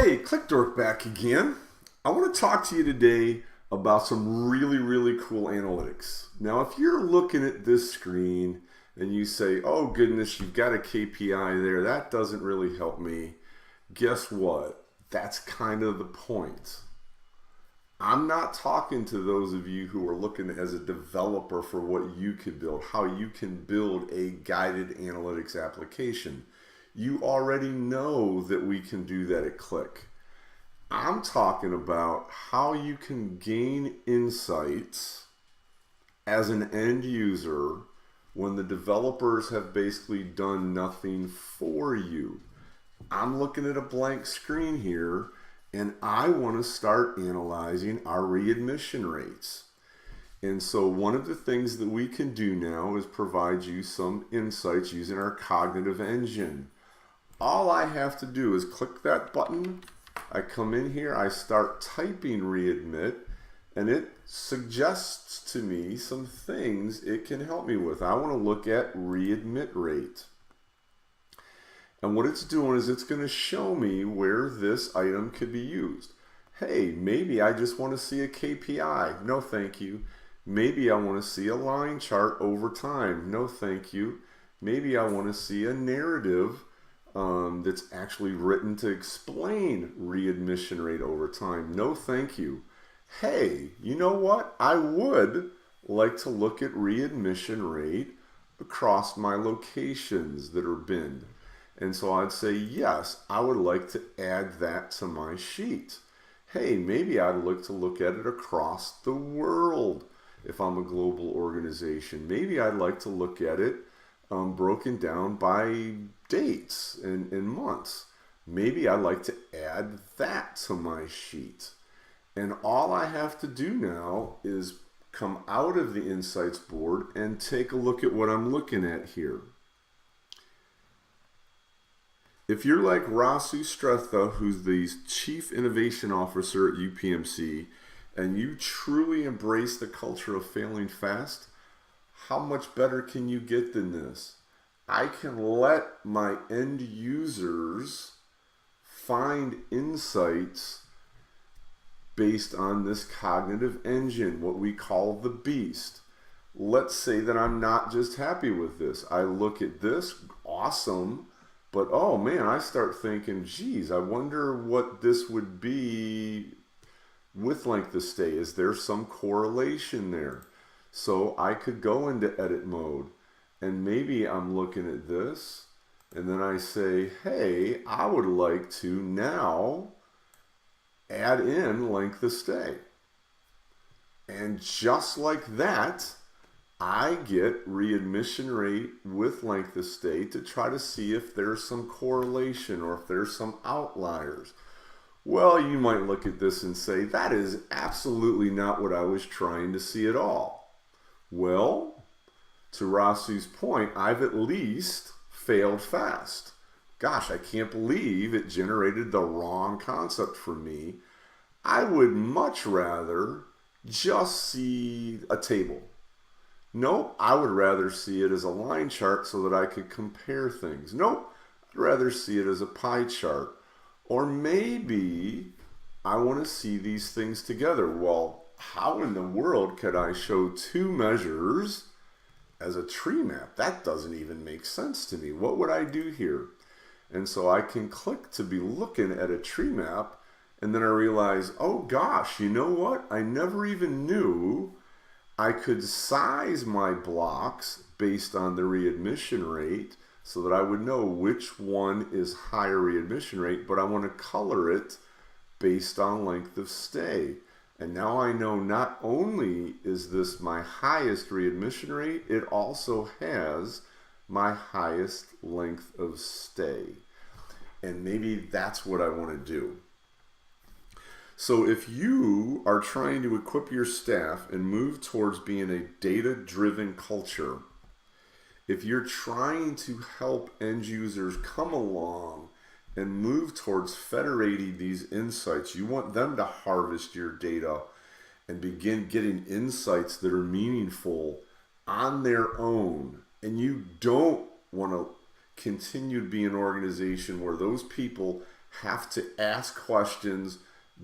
Hey, Qlik back again. I want to talk to you today about some really cool analytics. Now, if you're looking at this screen and you say, oh goodness, you've got a KPI there, that doesn't really help me. Guess what? That's kind of the point. I'm not talking to those of you who are looking as a developer for what you could build, how you can build a guided analytics application. You already know that we can do that at Qlik. I'm talking about how you can gain insights as an end user when the developers have basically done nothing for you. I'm looking at a blank screen here and I want to start analyzing our readmission rates. And so one of the things that we can do now is provide you some insights using our cognitive engine. All I have to do is click that button. I come in here, I start typing readmit, and it suggests to me some things it can help me with. I want to look at readmit rate. And what it's doing is it's going to show me where this item could be used. Hey, maybe I just want to see a KPI. No, thank you. Maybe I want to see a line chart over time. No, thank you. Maybe I want to see a narrative that's actually written to explain readmission rate over time. No, thank you. Hey, you know what? I would like to look at readmission rate across my locations that are binned. And so I'd say, yes, I would like to add that to my sheet. Hey, maybe I'd look at it across the world if I'm a global organization. Maybe I'd like to look at it broken down by dates and months. Maybe I'd like to add that to my sheet. And all I have to do now is come out of the Insights board and take a look at what I'm looking at here. If you're like Rasu Stretha, who's the Chief Innovation Officer at UPMC, and you truly embrace the culture of failing fast, how much better can you get than this? I can let my end users find insights based on this cognitive engine, what we call the beast. Let's say that I'm not just happy with this. I look at this, awesome, but oh man, I start thinking, geez, I wonder what this would be with length of stay. Is there some correlation there? So I could go into edit mode and maybe I'm looking at this and then I say, hey, I would like to now add in length of stay. And just like that, I get readmission rate with length of stay to try to see if there's some correlation or if there's some outliers. Well, you might look at this and say, that is absolutely not what I was trying to see at all. Well, to Rasu's point, I've at least failed fast. Gosh, I can't believe it generated the wrong concept for me. I would much rather just see a table. Nope, I would rather see it as a line chart so that I could compare things. Nope, I'd rather see it as a pie chart. Or maybe I want to see these things together. Well, how in the world could I show two measures as a tree map? That doesn't even make sense to me. What would I do here? And so I can click to be looking at a tree map, and then I realize, oh gosh, you know what? I never even knew I could size my blocks based on the readmission rate so that I would know which one is higher readmission rate, but I want to color it based on length of stay. And now I know not only is this my highest readmission rate, it also has my highest length of stay. And maybe that's what I want to do. So if you are trying to equip your staff and move towards being a data-driven culture, if you're trying to help end users come along and move towards federating these insights, you want them to harvest your data and begin getting insights that are meaningful on their own. And you don't want to continue to be an organization where those people have to ask questions,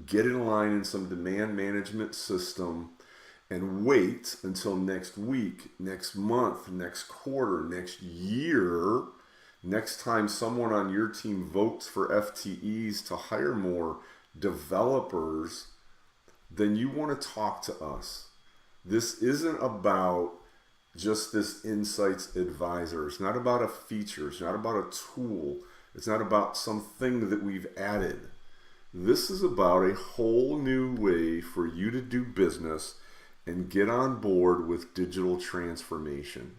get in line in some demand management system, and wait until next week, next month, next quarter, next year, next time someone on your team votes for FTEs to hire more developers, then you want to talk to us. This isn't about just this insights advisor. It's not about a feature. It's not about a tool. It's not about something that we've added. This is about a whole new way for you to do business and get on board with digital transformation.